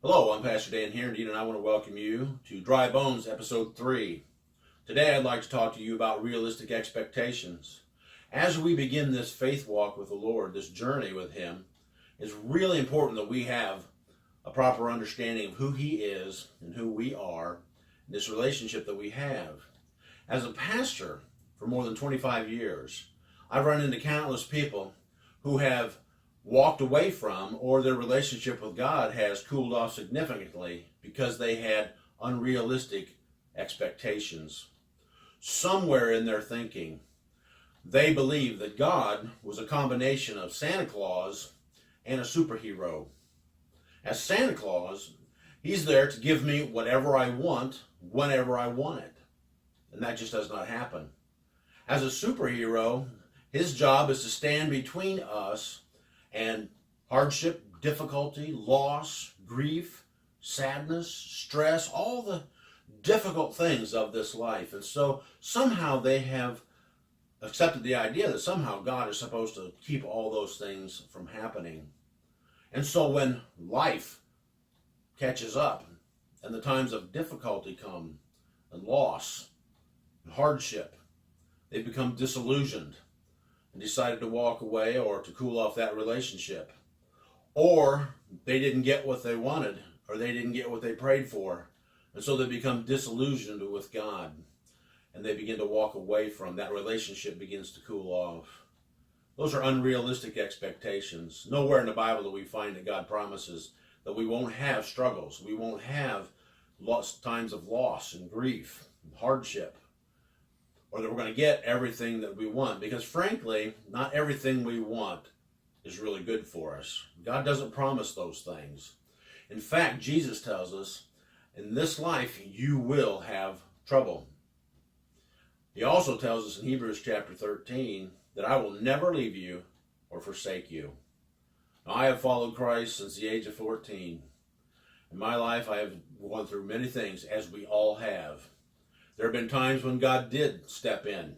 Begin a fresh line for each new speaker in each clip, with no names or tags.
Hello, I'm Pastor Dan here, and I want to welcome you to Dry Bones, Episode 3. Today I'd like to talk to you about realistic expectations. As we begin this faith walk with the Lord, this journey with Him, it's really important that we have a proper understanding of who He is and who we are, and this relationship that we have. As a pastor for more than 25 years, I've run into countless people who have walked away from, or their relationship with God has cooled off significantly because they had unrealistic expectations. Somewhere in their thinking, they believed that God was a combination of Santa Claus and a superhero. As Santa Claus, He's there to give me whatever I want, whenever I want it. And that just does not happen. As a superhero, His job is to stand between us and hardship, difficulty, loss, grief, sadness, stress, all the difficult things of this life. And so somehow they have accepted the idea that somehow God is supposed to keep all those things from happening. And so when life catches up and the times of difficulty come, and loss, and hardship, they become disillusioned and decided to walk away or to cool off that relationship. Or they didn't get what they wanted, or they didn't get what they prayed for, and so they become disillusioned with God, and they begin to walk away from that relationship, begins to cool off. Those are unrealistic expectations. Nowhere in the Bible do we find that God promises that we won't have struggles, we won't have times of loss and grief and hardship, or that we're going to get everything that we want, because frankly, not everything we want is really good for us. God doesn't promise those things. In fact, Jesus tells us, in this life you will have trouble. He also tells us in Hebrews chapter 13 that I will never leave you or forsake you. Now, I have followed Christ since the age of 14. In my life I have gone through many things, as we all have. There have been times when God did step in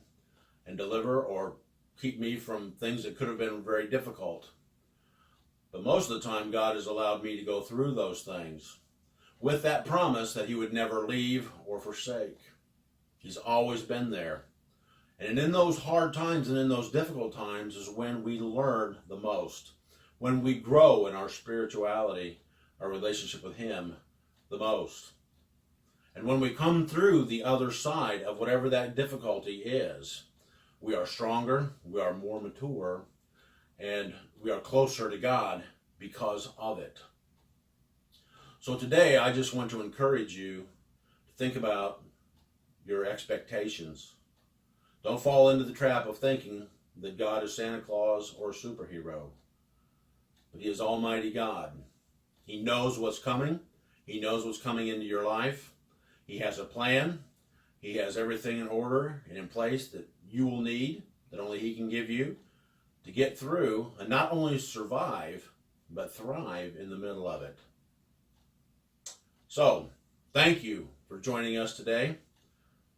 and deliver or keep me from things that could have been very difficult. But most of the time, God has allowed me to go through those things with that promise that He would never leave or forsake. He's always been there. And in those hard times and in those difficult times is when we learn the most, when we grow in our spirituality, our relationship with Him the most. And when we come through the other side of whatever that difficulty is, we are stronger, we are more mature, and we are closer to God because of it. So today, I just want to encourage you to think about your expectations. Don't fall into the trap of thinking that God is Santa Claus or a superhero. But He is Almighty God. He knows what's coming. He knows what's coming into your life. He has a plan. He has everything in order and in place that you will need, that only He can give you, to get through and not only survive, but thrive in the middle of it. So, thank you for joining us today.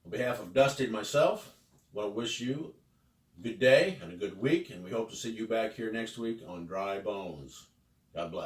On behalf of Dusty and myself, I want to wish you a good day and a good week, and we hope to see you back here next week on Dry Bones. God bless.